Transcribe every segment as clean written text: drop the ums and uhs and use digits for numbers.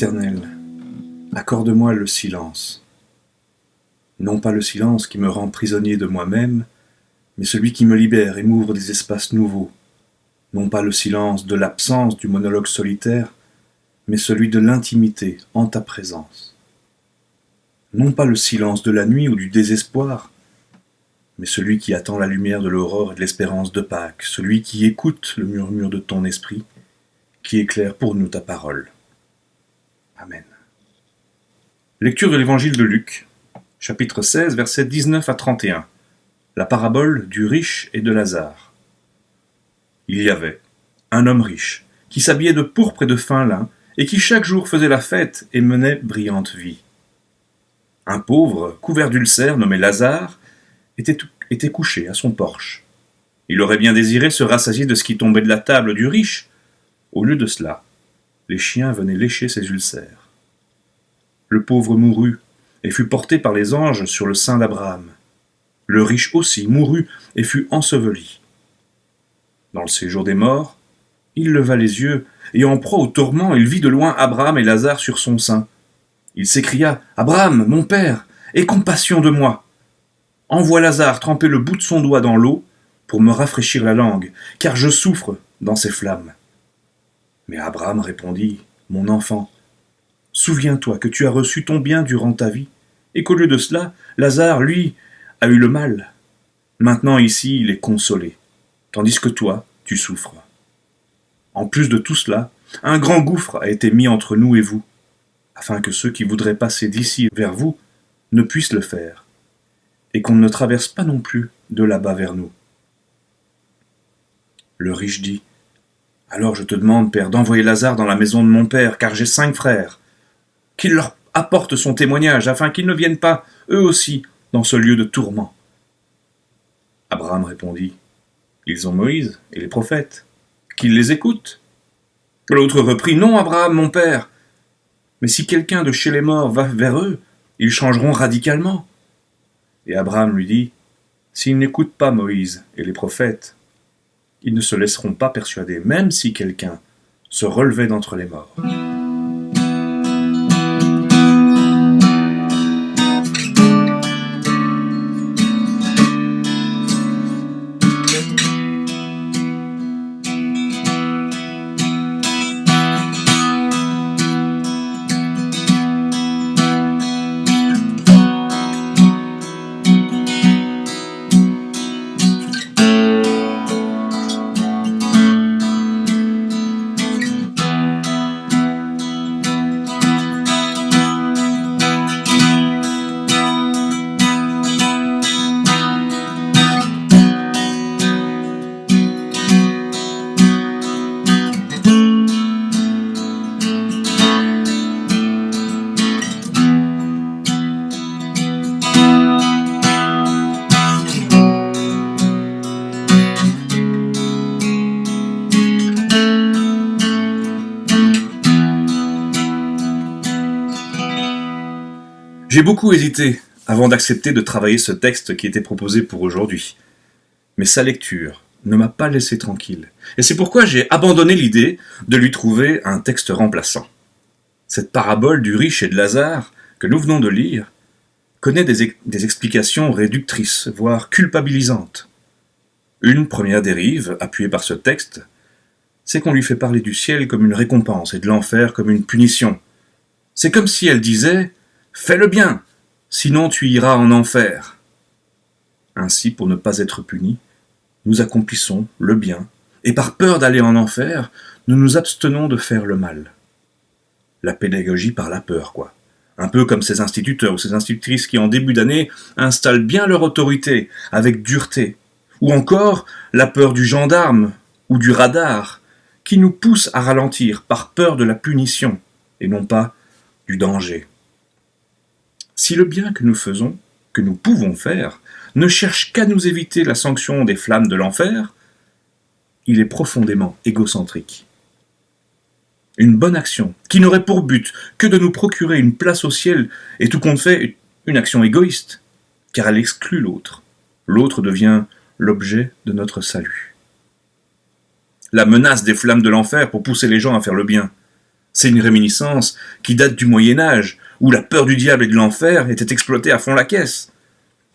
Éternel, accorde-moi le silence. Non pas le silence qui me rend prisonnier de moi-même, mais celui qui me libère et m'ouvre des espaces nouveaux. Non pas le silence de l'absence du monologue solitaire, mais celui de l'intimité en ta présence. Non pas le silence de la nuit ou du désespoir, mais celui qui attend la lumière de l'aurore et de l'espérance de Pâques, celui qui écoute le murmure de ton esprit, qui éclaire pour nous ta parole. Amen. Lecture de l'Évangile de Luc, chapitre 16, versets 19 à 31. La parabole du riche et de Lazare. Il y avait un homme riche, qui s'habillait de pourpre et de fin lin, et qui chaque jour faisait la fête et menait brillante vie. Un pauvre, couvert d'ulcères, nommé Lazare, était couché à son porche. Il aurait bien désiré se rassasier de ce qui tombait de la table du riche. Au lieu de cela, les chiens venaient lécher ses ulcères. Le pauvre mourut et fut porté par les anges sur le sein d'Abraham. Le riche aussi mourut et fut enseveli. Dans le séjour des morts, il leva les yeux, et en proie au tourment, il vit de loin Abraham et Lazare sur son sein. Il s'écria « Abraham, mon père, aie compassion de moi. Envoie Lazare tremper le bout de son doigt dans l'eau pour me rafraîchir la langue, car je souffre dans ces flammes. » Mais Abraham répondit « Mon enfant, souviens-toi que tu as reçu ton bien durant ta vie, et qu'au lieu de cela, Lazare, lui, a eu le mal. Maintenant ici, il est consolé, tandis que toi, tu souffres. En plus de tout cela, un grand gouffre a été mis entre nous et vous, afin que ceux qui voudraient passer d'ici vers vous ne puissent le faire, et qu'on ne traverse pas non plus de là-bas vers nous. » Le riche dit « Alors je te demande, Père, d'envoyer Lazare dans la maison de mon père, car j'ai 5 frères, qu'il leur apporte son témoignage, afin qu'ils ne viennent pas, eux aussi, dans ce lieu de tourment. » Abraham répondit « Ils ont Moïse et les prophètes, qu'ils les écoutent. » L'autre reprit « Non, Abraham, mon père, mais si quelqu'un de chez les morts va vers eux, ils changeront radicalement. » Et Abraham lui dit « S'ils n'écoutent pas Moïse et les prophètes, ils ne se laisseront pas persuader, même si quelqu'un se relevait d'entre les morts. » J'ai beaucoup hésité avant d'accepter de travailler ce texte qui était proposé pour aujourd'hui. Mais sa lecture ne m'a pas laissé tranquille. Et c'est pourquoi j'ai abandonné l'idée de lui trouver un texte remplaçant. Cette parabole du riche et de Lazare, que nous venons de lire, connaît des explications réductrices, voire culpabilisantes. Une première dérive, appuyée par ce texte, c'est qu'on lui fait parler du ciel comme une récompense et de l'enfer comme une punition. C'est comme si elle disait « Fais le bien, sinon tu iras en enfer. » Ainsi, pour ne pas être punis, nous accomplissons le bien, et par peur d'aller en enfer, nous nous abstenons de faire le mal. La pédagogie par la peur, quoi. Un peu comme ces instituteurs ou ces institutrices qui, en début d'année, installent bien leur autorité avec dureté. Ou encore la peur du gendarme ou du radar, qui nous pousse à ralentir par peur de la punition, et non pas du danger. Si le bien que nous faisons, que nous pouvons faire, ne cherche qu'à nous éviter la sanction des flammes de l'enfer, il est profondément égocentrique. Une bonne action, qui n'aurait pour but que de nous procurer une place au ciel, est tout compte fait une action égoïste, car elle exclut l'autre. L'autre devient l'objet de notre salut. La menace des flammes de l'enfer pour pousser les gens à faire le bien. C'est une réminiscence qui date du Moyen-Âge, où la peur du diable et de l'enfer était exploitée à fond la caisse.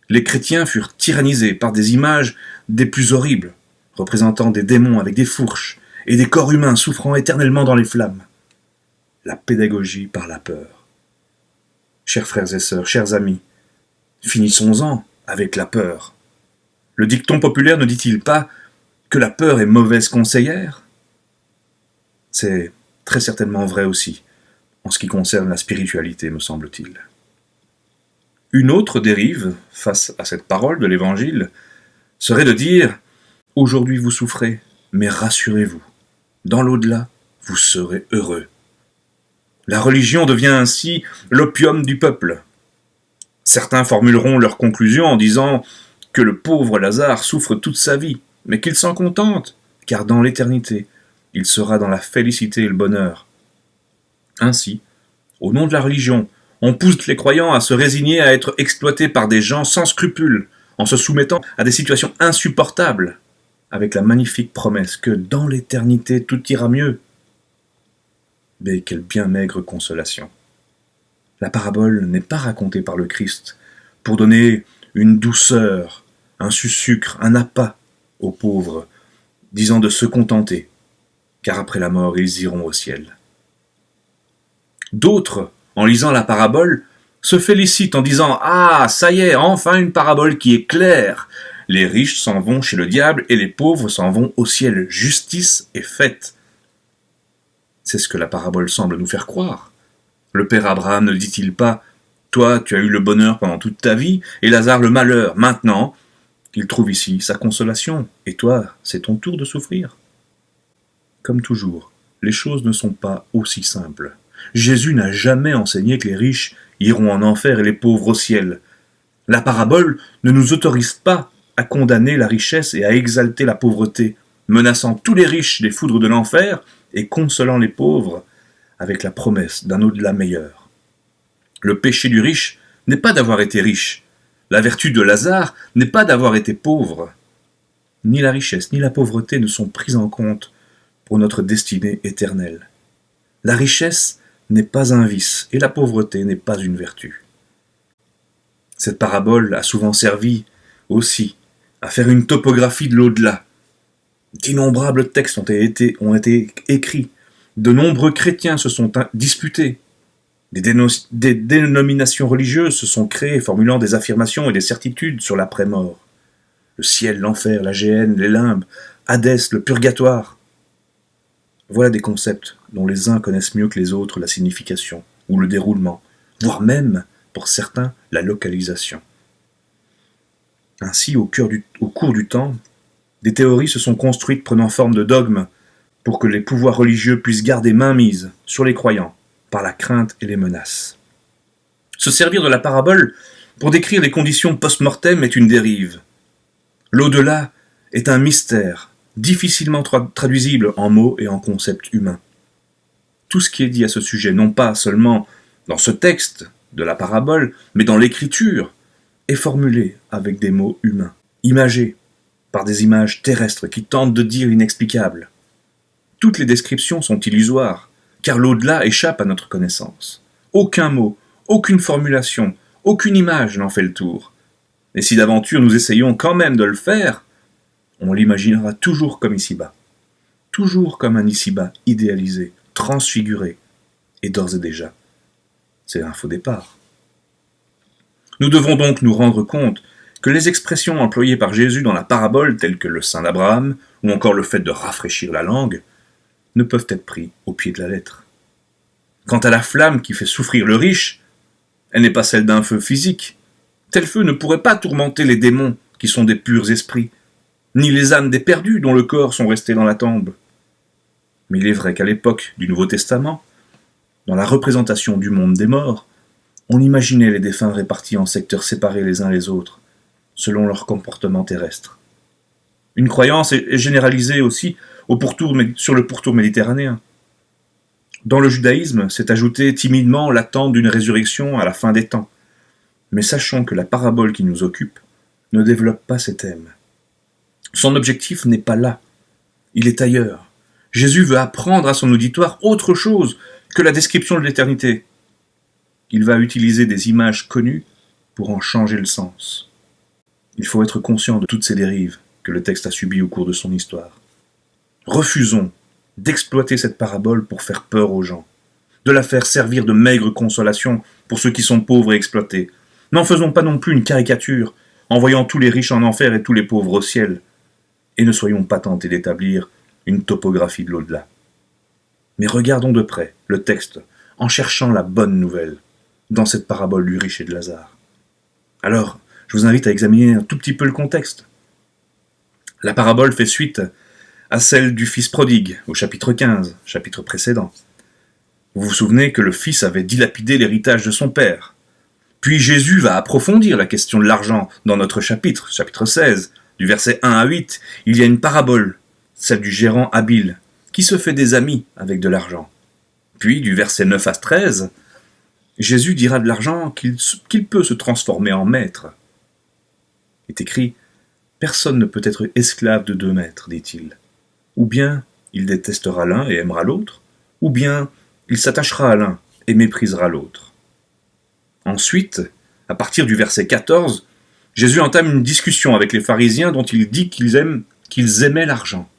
Les chrétiens furent tyrannisés par des images des plus horribles, représentant des démons avec des fourches et des corps humains souffrant éternellement dans les flammes. La pédagogie par la peur. Chers frères et sœurs, chers amis, finissons-en avec la peur. Le dicton populaire ne dit-il pas que la peur est mauvaise conseillère ? C'est très certainement vrai aussi, en ce qui concerne la spiritualité, me semble-t-il. Une autre dérive, face à cette parole de l'Évangile, serait de dire « Aujourd'hui vous souffrez, mais rassurez-vous, dans l'au-delà, vous serez heureux ». La religion devient ainsi l'opium du peuple. Certains formuleront leur conclusion en disant que le pauvre Lazare souffre toute sa vie, mais qu'il s'en contente, car dans l'éternité, il sera dans la félicité et le bonheur. Ainsi, au nom de la religion, on pousse les croyants à se résigner à être exploités par des gens sans scrupules, en se soumettant à des situations insupportables, avec la magnifique promesse que dans l'éternité tout ira mieux. Mais quelle bien maigre consolation. La parabole n'est pas racontée par le Christ pour donner une douceur, un sucre, un appât aux pauvres, disant de se contenter, car après la mort ils iront au ciel. D'autres, en lisant la parabole, se félicitent en disant « Ah, ça y est, enfin une parabole qui est claire. Les riches s'en vont chez le diable et les pauvres s'en vont au ciel. Justice est faite. » C'est ce que la parabole semble nous faire croire. Le père Abraham ne dit-il pas « Toi, tu as eu le bonheur pendant toute ta vie, et Lazare le malheur. Maintenant, il trouve ici sa consolation, et toi, c'est ton tour de souffrir. » Comme toujours, les choses ne sont pas aussi simples. Jésus n'a jamais enseigné que les riches iront en enfer et les pauvres au ciel. La parabole ne nous autorise pas à condamner la richesse et à exalter la pauvreté, menaçant tous les riches des foudres de l'enfer et consolant les pauvres avec la promesse d'un au-delà meilleur. Le péché du riche n'est pas d'avoir été riche. La vertu de Lazare n'est pas d'avoir été pauvre. Ni la richesse ni la pauvreté ne sont prises en compte pour notre destinée éternelle. La richesse n'est pas un vice et la pauvreté n'est pas une vertu. Cette parabole a souvent servi aussi à faire une topographie de l'au-delà. D'innombrables textes ont été écrits, de nombreux chrétiens se sont disputés, des dénominations religieuses se sont créées formulant des affirmations et des certitudes sur l'après-mort. Le ciel, l'enfer, la géhenne, les limbes, Hadès, le purgatoire. Voilà des concepts dont les uns connaissent mieux que les autres la signification ou le déroulement, voire même, pour certains, la localisation. Ainsi, au cours du temps, des théories se sont construites prenant forme de dogmes pour que les pouvoirs religieux puissent garder mainmise sur les croyants par la crainte et les menaces. Se servir de la parabole pour décrire les conditions post-mortem est une dérive. L'au-delà est un mystère, difficilement traduisible en mots et en concepts humains. Tout ce qui est dit à ce sujet, non pas seulement dans ce texte de la parabole, mais dans l'écriture, est formulé avec des mots humains, imagés par des images terrestres qui tentent de dire l'inexplicable. Toutes les descriptions sont illusoires, car l'au-delà échappe à notre connaissance. Aucun mot, aucune formulation, aucune image n'en fait le tour. Et si d'aventure nous essayons quand même de le faire, on l'imaginera toujours comme ici-bas. Toujours comme un ici-bas idéalisé, transfiguré, et d'ores et déjà. C'est un faux départ. Nous devons donc nous rendre compte que les expressions employées par Jésus dans la parabole, telles que le sein d'Abraham, ou encore le fait de rafraîchir la langue, ne peuvent être pris au pied de la lettre. Quant à la flamme qui fait souffrir le riche, elle n'est pas celle d'un feu physique. Tel feu ne pourrait pas tourmenter les démons, qui sont des purs esprits, ni les âmes des perdus dont le corps sont restés dans la tombe. Mais il est vrai qu'à l'époque du Nouveau Testament, dans la représentation du monde des morts, on imaginait les défunts répartis en secteurs séparés les uns les autres, selon leur comportement terrestre. Une croyance est généralisée aussi sur le pourtour méditerranéen. Dans le judaïsme, s'est ajouté timidement l'attente d'une résurrection à la fin des temps. Mais sachons que la parabole qui nous occupe ne développe pas ces thèmes. Son objectif n'est pas là, il est ailleurs. Jésus veut apprendre à son auditoire autre chose que la description de l'éternité. Il va utiliser des images connues pour en changer le sens. Il faut être conscient de toutes ces dérives que le texte a subies au cours de son histoire. Refusons d'exploiter cette parabole pour faire peur aux gens, de la faire servir de maigre consolation pour ceux qui sont pauvres et exploités. N'en faisons pas non plus une caricature, en voyant tous les riches en enfer et tous les pauvres au ciel. Et ne soyons pas tentés d'établir une topographie de l'au-delà. Mais regardons de près le texte, en cherchant la bonne nouvelle dans cette parabole du riche et de Lazare. Alors, je vous invite à examiner un tout petit peu le contexte. La parabole fait suite à celle du fils prodigue, au chapitre 15, chapitre précédent. Vous vous souvenez que le fils avait dilapidé l'héritage de son père. Puis Jésus va approfondir la question de l'argent dans notre chapitre 16. Du verset 1 à 8, il y a une parabole, celle du gérant habile, qui se fait des amis avec de l'argent. Puis, du verset 9 à 13, Jésus dira de l'argent qu'il peut se transformer en maître. Il est écrit « Personne ne peut être esclave de 2 maîtres, dit-il. Ou bien il détestera l'un et aimera l'autre, ou bien il s'attachera à l'un et méprisera l'autre. » Ensuite, à partir du verset 14, Jésus entame une discussion avec les pharisiens dont il dit qu'ils aimaient l'argent.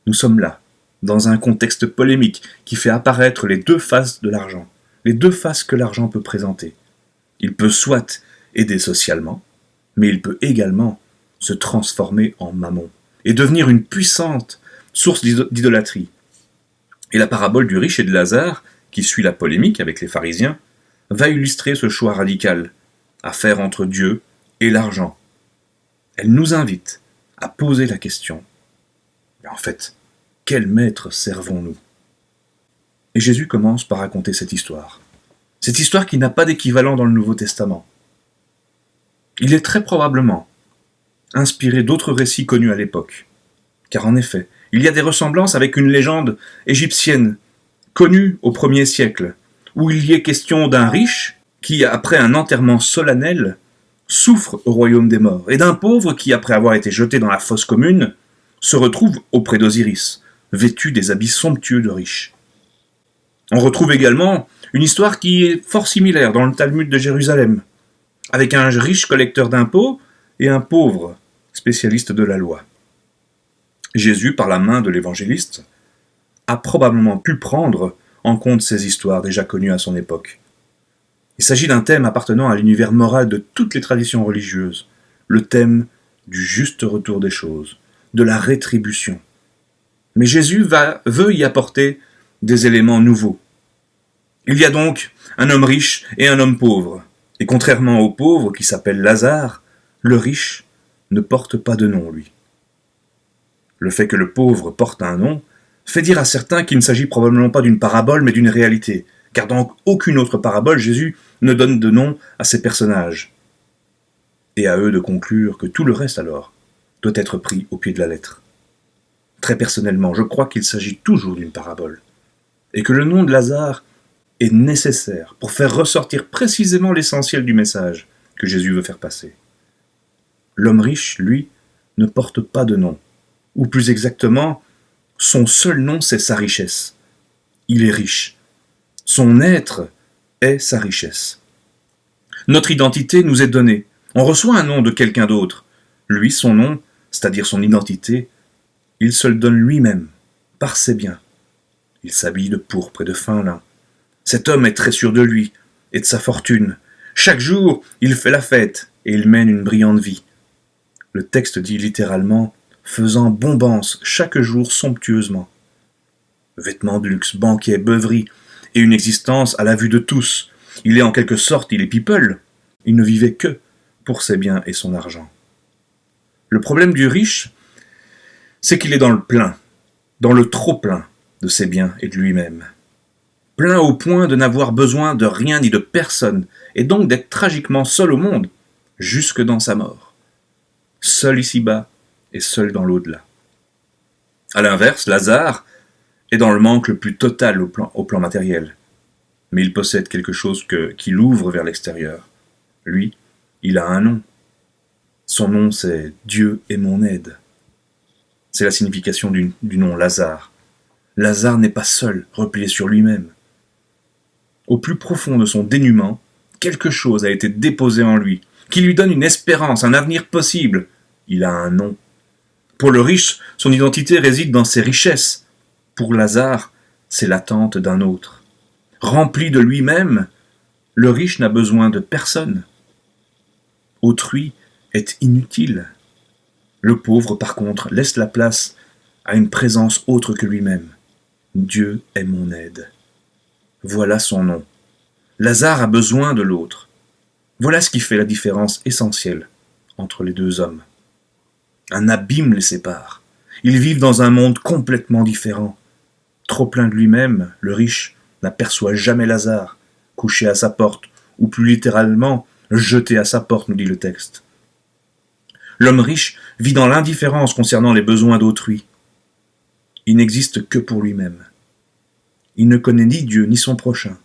Nous sommes là, dans un contexte polémique qui fait apparaître les 2 faces de l'argent, les 2 faces que l'argent peut présenter. Il peut soit aider socialement, mais il peut également se transformer en mammon et devenir une puissante source d'idolâtrie. Et la parabole du riche et de Lazare, qui suit la polémique avec les pharisiens, va illustrer ce choix radical à faire entre Dieu et l'argent. Elle nous invite à poser la question, mais en fait, quel maître servons-nous? Et Jésus commence par raconter cette histoire. Cette histoire qui n'a pas d'équivalent dans le Nouveau Testament. Il est très probablement inspiré d'autres récits connus à l'époque. Car en effet, il y a des ressemblances avec une légende égyptienne, connue au 1er siècle, où il y est question d'un riche qui, après un enterrement solennel, souffre au royaume des morts, et d'un pauvre qui, après avoir été jeté dans la fosse commune, se retrouve auprès d'Osiris, vêtu des habits somptueux de riche. On retrouve également une histoire qui est fort similaire dans le Talmud de Jérusalem, avec un riche collecteur d'impôts et un pauvre spécialiste de la loi. Jésus, par la main de l'évangéliste, a probablement pu prendre en compte ces histoires déjà connues à son époque. Il s'agit d'un thème appartenant à l'univers moral de toutes les traditions religieuses, le thème du juste retour des choses, de la rétribution. Mais Jésus veut y apporter des éléments nouveaux. Il y a donc un homme riche et un homme pauvre, et contrairement au pauvre qui s'appelle Lazare, le riche ne porte pas de nom, lui. Le fait que le pauvre porte un nom fait dire à certains qu'il ne s'agit probablement pas d'une parabole, mais d'une réalité, car dans aucune autre parabole, Jésus ne donne de nom à ses personnages. Et à eux de conclure que tout le reste, alors, doit être pris au pied de la lettre. Très personnellement, je crois qu'il s'agit toujours d'une parabole, et que le nom de Lazare est nécessaire pour faire ressortir précisément l'essentiel du message que Jésus veut faire passer. L'homme riche, lui, ne porte pas de nom, ou plus exactement, son seul nom c'est sa richesse. Il est riche. Son être est sa richesse. Notre identité nous est donnée. On reçoit un nom de quelqu'un d'autre. Lui, son nom, c'est-à-dire son identité, il se le donne lui-même, par ses biens. Il s'habille de pourpre et de fin lin. Cet homme est très sûr de lui et de sa fortune. Chaque jour, il fait la fête et il mène une brillante vie. Le texte dit littéralement « faisant bombance chaque jour somptueusement ». Vêtements de luxe, banquets, beuveries et une existence à la vue de tous. Il est en quelque sorte, il est people. Il ne vivait que pour ses biens et son argent. Le problème du riche, c'est qu'il est dans le plein, dans le trop plein de ses biens et de lui-même. Plein au point de n'avoir besoin de rien ni de personne, et donc d'être tragiquement seul au monde, jusque dans sa mort. Seul ici-bas et seul dans l'au-delà. À l'inverse, Lazare est dans le manque le plus total au plan matériel. Mais il possède quelque chose qui l'ouvre vers l'extérieur. Lui, il a un nom. Son nom, c'est « Dieu est mon aide ». C'est la signification du nom Lazare. Lazare n'est pas seul, replié sur lui-même. Au plus profond de son dénuement, quelque chose a été déposé en lui, qui lui donne une espérance, un avenir possible. Il a un nom. Pour le riche, son identité réside dans ses richesses. Pour Lazare, c'est l'attente d'un autre. Rempli de lui-même, le riche n'a besoin de personne. Autrui est inutile. Le pauvre, par contre, laisse la place à une présence autre que lui-même. Dieu est mon aide. Voilà son nom. Lazare a besoin de l'autre. Voilà ce qui fait la différence essentielle entre les deux hommes. Un abîme les sépare. Ils vivent dans un monde complètement différent. Trop plein de lui-même, le riche n'aperçoit jamais Lazare, couché à sa porte, ou plus littéralement, jeté à sa porte, nous dit le texte. L'homme riche vit dans l'indifférence concernant les besoins d'autrui. Il n'existe que pour lui-même. Il ne connaît ni Dieu ni son prochain.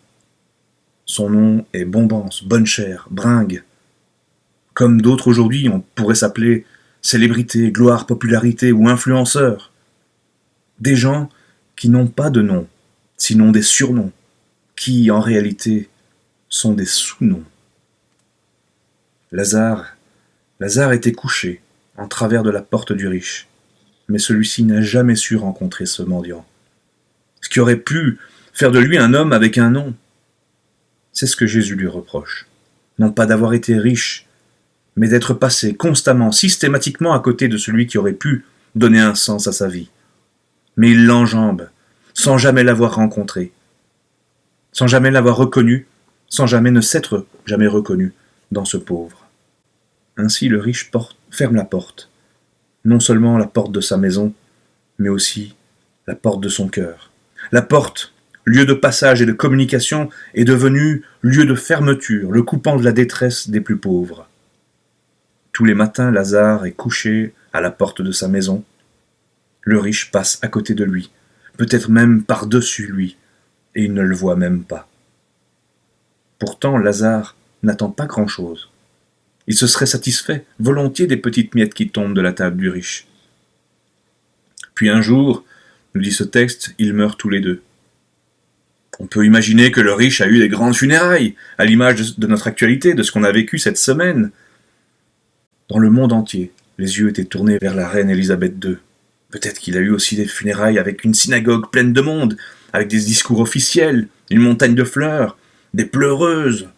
Son nom est Bombance, Bonne Chère, Bringue. Comme d'autres aujourd'hui, on pourrait s'appeler célébrité, gloire, popularité ou influenceur. Des gens qui n'ont pas de nom, sinon des surnoms, qui en réalité sont des sous-noms. Lazare était couché en travers de la porte du riche, mais celui-ci n'a jamais su rencontrer ce mendiant. Ce qui aurait pu faire de lui un homme avec un nom. C'est ce que Jésus lui reproche. Non pas d'avoir été riche, mais d'être passé constamment, systématiquement à côté de celui qui aurait pu donner un sens à sa vie. Mais il l'enjambe, sans jamais l'avoir rencontré, sans jamais l'avoir reconnu, sans jamais ne s'être jamais reconnu dans ce pauvre. Ainsi le riche ferme la porte, non seulement la porte de sa maison, mais aussi la porte de son cœur. La porte, lieu de passage et de communication, est devenue lieu de fermeture, le coupant de la détresse des plus pauvres. Tous les matins, Lazare est couché à la porte de sa maison. Le riche passe à côté de lui, peut-être même par-dessus lui, et il ne le voit même pas. Pourtant, Lazare n'attend pas grand-chose. Il se serait satisfait volontiers des petites miettes qui tombent de la table du riche. Puis un jour, nous dit ce texte, ils meurent tous les deux. On peut imaginer que le riche a eu des grandes funérailles, à l'image de notre actualité, de ce qu'on a vécu cette semaine. Dans le monde entier, les yeux étaient tournés vers la reine Élisabeth II. Peut-être qu'il a eu aussi des funérailles avec une synagogue pleine de monde, avec des discours officiels, une montagne de fleurs, des pleureuses,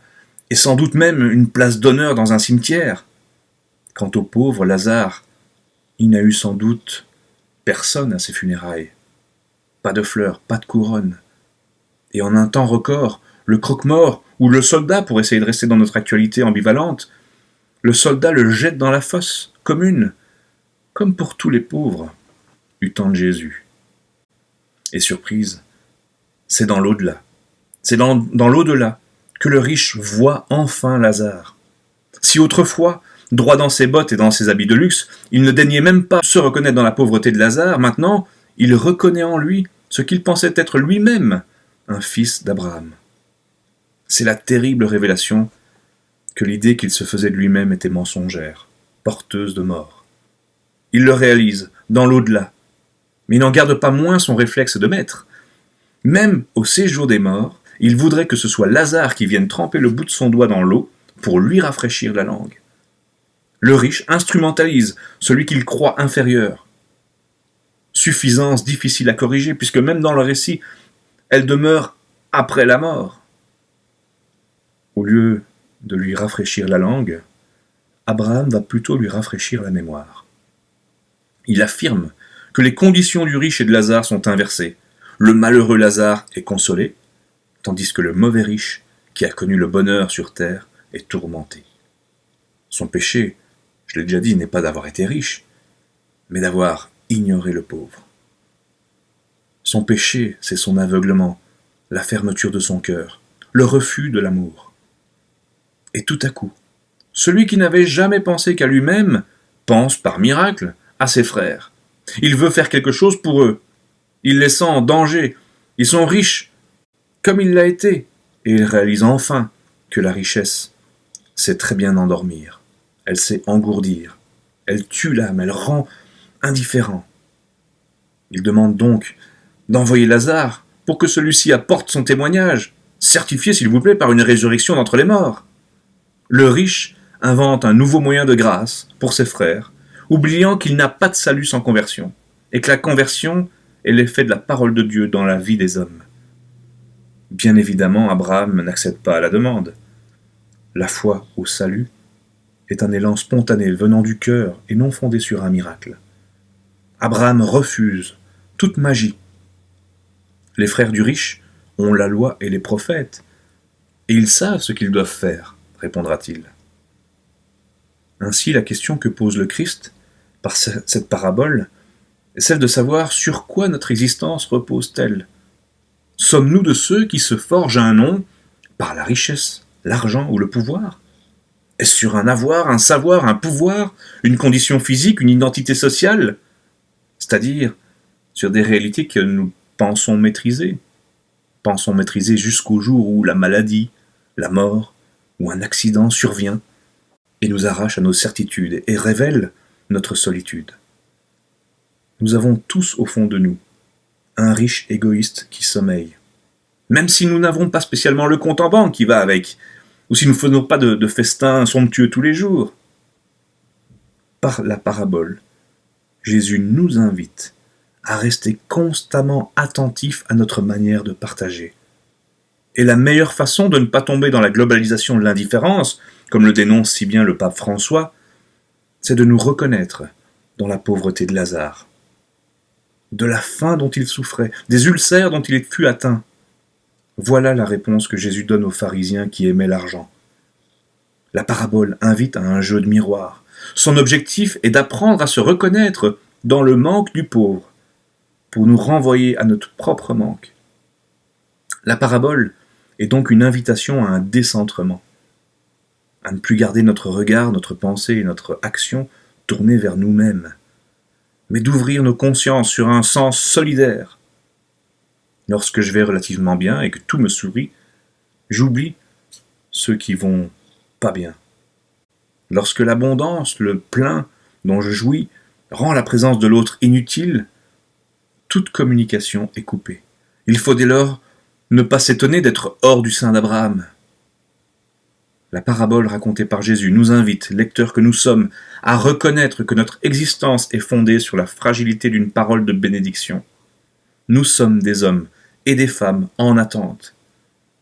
et sans doute même une place d'honneur dans un cimetière. Quant au pauvre Lazare, il n'a eu sans doute personne à ses funérailles. Pas de fleurs, pas de couronne. Et en un temps record, le croque-mort ou le soldat, pour essayer de rester dans notre actualité ambivalente, le soldat le jette dans la fosse commune, comme pour tous les pauvres du temps de Jésus. Et surprise, c'est dans l'au-delà. C'est dans l'au-delà que le riche voit enfin Lazare. Si autrefois, droit dans ses bottes et dans ses habits de luxe, il ne daignait même pas se reconnaître dans la pauvreté de Lazare, maintenant, il reconnaît en lui ce qu'il pensait être lui-même, un fils d'Abraham. C'est la terrible révélation que l'idée qu'il se faisait de lui-même était mensongère, porteuse de mort. Il le réalise, dans l'au-delà, mais il n'en garde pas moins son réflexe de maître. Même au séjour des morts, il voudrait que ce soit Lazare qui vienne tremper le bout de son doigt dans l'eau pour lui rafraîchir la langue. Le riche instrumentalise celui qu'il croit inférieur. Suffisance difficile à corriger, puisque même dans le récit, elle demeure après la mort. Au lieu de lui rafraîchir la langue, Abraham va plutôt lui rafraîchir la mémoire. Il affirme que les conditions du riche et de Lazare sont inversées. Le malheureux Lazare est consolé, tandis que le mauvais riche, qui a connu le bonheur sur terre, est tourmenté. Son péché, je l'ai déjà dit, n'est pas d'avoir été riche, mais d'avoir ignoré le pauvre. Son péché, c'est son aveuglement, la fermeture de son cœur, le refus de l'amour. Et tout à coup, celui qui n'avait jamais pensé qu'à lui-même pense par miracle à ses frères. Il veut faire quelque chose pour eux. Il les sent en danger. Ils sont riches, comme il l'a été, et il réalise enfin que la richesse sait très bien endormir. Elle sait engourdir. Elle tue l'âme, elle rend indifférent. Il demande donc d'envoyer Lazare pour que celui-ci apporte son témoignage, certifié s'il vous plaît par une résurrection d'entre les morts. Le riche invente un nouveau moyen de grâce pour ses frères, oubliant qu'il n'a pas de salut sans conversion, et que la conversion est l'effet de la parole de Dieu dans la vie des hommes. Bien évidemment, Abraham n'accède pas à la demande. La foi au salut est un élan spontané venant du cœur et non fondé sur un miracle. Abraham refuse toute magie. Les frères du riche ont la loi et les prophètes, et ils savent ce qu'ils doivent faire, répondra-t-il. Ainsi, la question que pose le Christ par cette parabole est celle de savoir sur quoi notre existence repose-t-elle. Sommes-nous de ceux qui se forgent un nom par la richesse, l'argent ou le pouvoir? Est-ce sur un avoir, un savoir, un pouvoir, une condition physique, une identité sociale? C'est-à-dire sur des réalités que nous pensons maîtriser jusqu'au jour où la maladie, la mort ou un accident survient et nous arrache à nos certitudes et révèle notre solitude. Nous avons tous au fond de nous un riche égoïste qui sommeille. Même si nous n'avons pas spécialement le compte en banque qui va avec, ou si nous ne faisons pas de festins somptueux tous les jours. Par la parabole, Jésus nous invite à rester constamment attentifs à notre manière de partager. Et la meilleure façon de ne pas tomber dans la globalisation de l'indifférence, comme le dénonce si bien le pape François, c'est de nous reconnaître dans la pauvreté de Lazare, de la faim dont il souffrait, des ulcères dont il fut atteint. Voilà la réponse que Jésus donne aux pharisiens qui aimaient l'argent. La parabole invite à un jeu de miroir. Son objectif est d'apprendre à se reconnaître dans le manque du pauvre, pour nous renvoyer à notre propre manque. La parabole est donc une invitation à un décentrement, à ne plus garder notre regard, notre pensée et notre action tournés vers nous-mêmes, mais d'ouvrir nos consciences sur un sens solidaire. Lorsque je vais relativement bien et que tout me sourit, j'oublie ceux qui vont pas bien. Lorsque l'abondance, le plein dont je jouis, rend la présence de l'autre inutile, toute communication est coupée. Il faut dès lors ne pas s'étonner d'être hors du sein d'Abraham. La parabole racontée par Jésus nous invite, lecteurs que nous sommes, à reconnaître que notre existence est fondée sur la fragilité d'une parole de bénédiction. Nous sommes des hommes et des femmes en attente.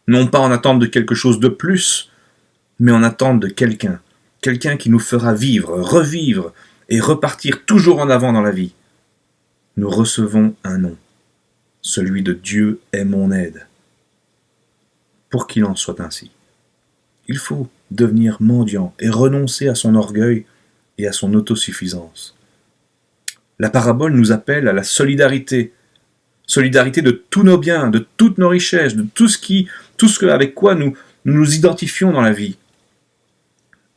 Non pas en attente de quelque chose de plus, mais en attente de quelqu'un qui nous fera vivre, revivre et repartir toujours en avant dans la vie. Nous recevons un nom, celui de Dieu est mon aide. Pour qu'il en soit ainsi, il faut devenir mendiant et renoncer à son orgueil et à son autosuffisance. La parabole nous appelle à la solidarité de tous nos biens, de toutes nos richesses, de tout ce avec quoi nous nous identifions dans la vie.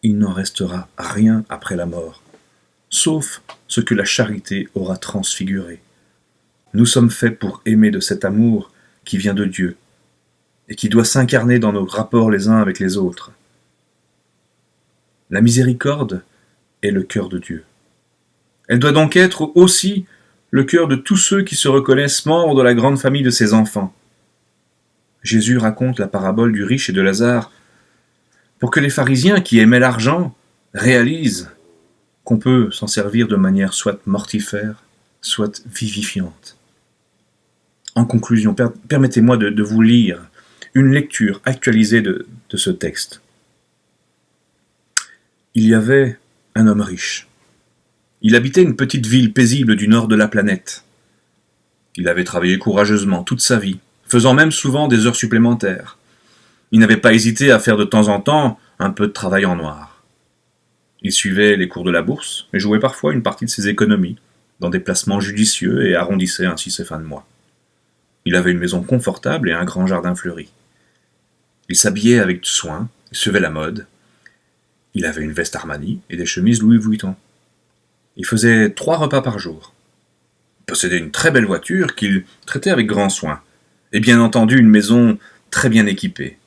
Il n'en restera rien après la mort, sauf ce que la charité aura transfiguré. Nous sommes faits pour aimer de cet amour qui vient de Dieu et qui doit s'incarner dans nos rapports les uns avec les autres. La miséricorde est le cœur de Dieu. Elle doit donc être aussi le cœur de tous ceux qui se reconnaissent membres de la grande famille de ses enfants. Jésus raconte la parabole du riche et de Lazare pour que les pharisiens qui aimaient l'argent réalisent qu'on peut s'en servir de manière soit mortifère, soit vivifiante. En conclusion, permettez-moi de vous lire une lecture actualisée de ce texte. Il y avait un homme riche. Il habitait une petite ville paisible du nord de la planète. Il avait travaillé courageusement toute sa vie, faisant même souvent des heures supplémentaires. Il n'avait pas hésité à faire de temps en temps un peu de travail en noir. Il suivait les cours de la bourse et jouait parfois une partie de ses économies dans des placements judicieux et arrondissait ainsi ses fins de mois. Il avait une maison confortable et un grand jardin fleuri. Il s'habillait avec soin et suivait la mode. Il avait une veste Armani et des chemises Louis Vuitton. Il faisait 3 repas par jour. Il possédait une très belle voiture qu'il traitait avec grand soin, et bien entendu une maison très bien équipée.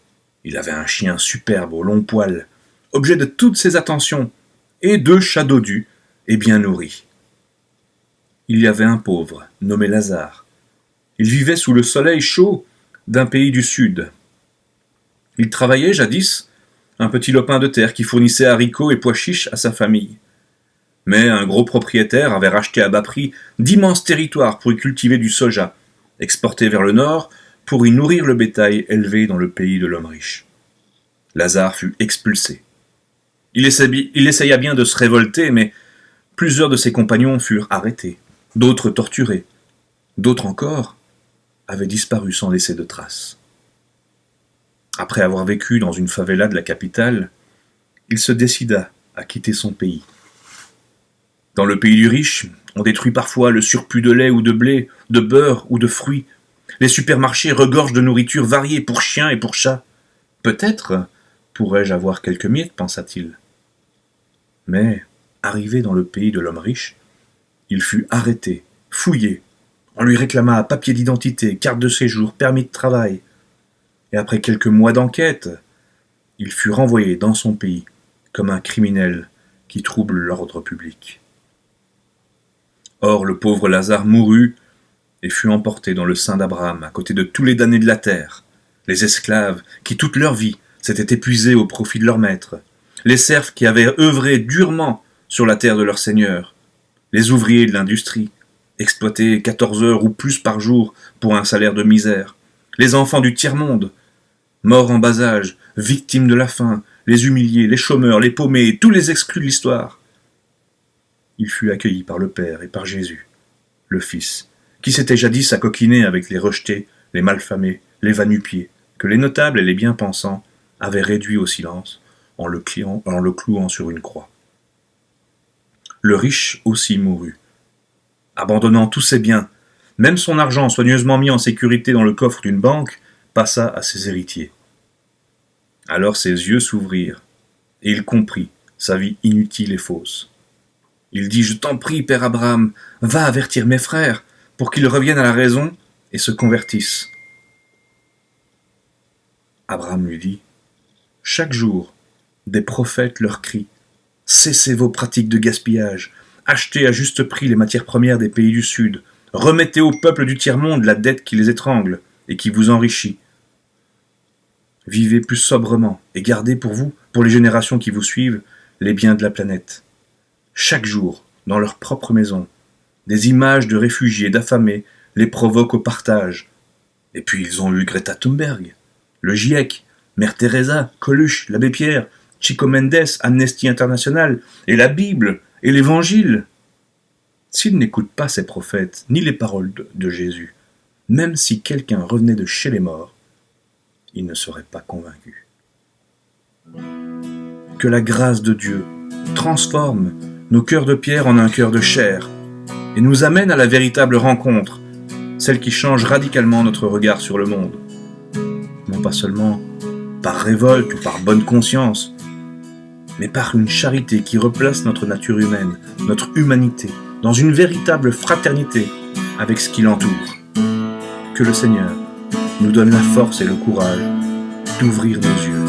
Il avait un chien superbe aux longs poils, objet de toutes ses attentions, et 2 chats dodus et bien nourris. Il y avait un pauvre, nommé Lazare. Il vivait sous le soleil chaud d'un pays du sud. Il travaillait jadis un petit lopin de terre qui fournissait haricots et pois chiches à sa famille. Mais un gros propriétaire avait racheté à bas prix d'immenses territoires pour y cultiver du soja, exporté vers le nord pour y nourrir le bétail élevé dans le pays de l'homme riche. Lazare fut expulsé. Il essaya bien de se révolter, mais plusieurs de ses compagnons furent arrêtés, d'autres torturés, d'autres encore avaient disparu sans laisser de traces. Après avoir vécu dans une favela de la capitale, il se décida à quitter son pays. Dans le pays du riche, on détruit parfois le surplus de lait ou de blé, de beurre ou de fruits. Les supermarchés regorgent de nourriture variée pour chiens et pour chats. Peut-être pourrais-je avoir quelques miettes, pensa-t-il. Mais, arrivé dans le pays de l'homme riche, il fut arrêté, fouillé. On lui réclama papier d'identité, carte de séjour, permis de travail. Et après quelques mois d'enquête, il fut renvoyé dans son pays comme un criminel qui trouble l'ordre public. Or le pauvre Lazare mourut et fut emporté dans le sein d'Abraham à côté de tous les damnés de la terre, les esclaves qui toute leur vie s'étaient épuisés au profit de leur maître, les serfs qui avaient œuvré durement sur la terre de leur seigneur, les ouvriers de l'industrie, exploités 14 heures ou plus par jour pour un salaire de misère, les enfants du tiers-monde, morts en bas âge, victimes de la faim, les humiliés, les chômeurs, les paumés, tous les exclus de l'histoire. Il fut accueilli par le Père et par Jésus, le Fils, qui s'était jadis accoquiné avec les rejetés, les malfamés, les va-nu-pieds, que les notables et les bien-pensants avaient réduit au silence en le clouant sur une croix. Le riche aussi mourut. Abandonnant tous ses biens, même son argent soigneusement mis en sécurité dans le coffre d'une banque, passa à ses héritiers. Alors ses yeux s'ouvrirent, et il comprit sa vie inutile et fausse. Il dit « Je t'en prie, père Abraham, va avertir mes frères, pour qu'ils reviennent à la raison et se convertissent. » Abraham lui dit « Chaque jour, des prophètes leur crient « Cessez vos pratiques de gaspillage, achetez à juste prix les matières premières des pays du Sud, remettez au peuple du tiers-monde la dette qui les étrangle et qui vous enrichit. Vivez plus sobrement et gardez pour vous, pour les générations qui vous suivent, les biens de la planète. Chaque jour, dans leur propre maison, des images de réfugiés, d'affamés, les provoquent au partage. Et puis ils ont eu Greta Thunberg, le GIEC, Mère Teresa, Coluche, l'abbé Pierre, Chico Mendes, Amnesty International, et la Bible, et l'Évangile. S'ils n'écoutent pas ces prophètes, ni les paroles de Jésus, même si quelqu'un revenait de chez les morts, ils ne seraient pas convaincus. Que la grâce de Dieu transforme nos cœurs de pierre en un cœur de chair et nous amène à la véritable rencontre, celle qui change radicalement notre regard sur le monde. Non pas seulement par révolte ou par bonne conscience, mais par une charité qui replace notre nature humaine, notre humanité, dans une véritable fraternité avec ce qui l'entoure. Que le Seigneur nous donne la force et le courage d'ouvrir nos yeux.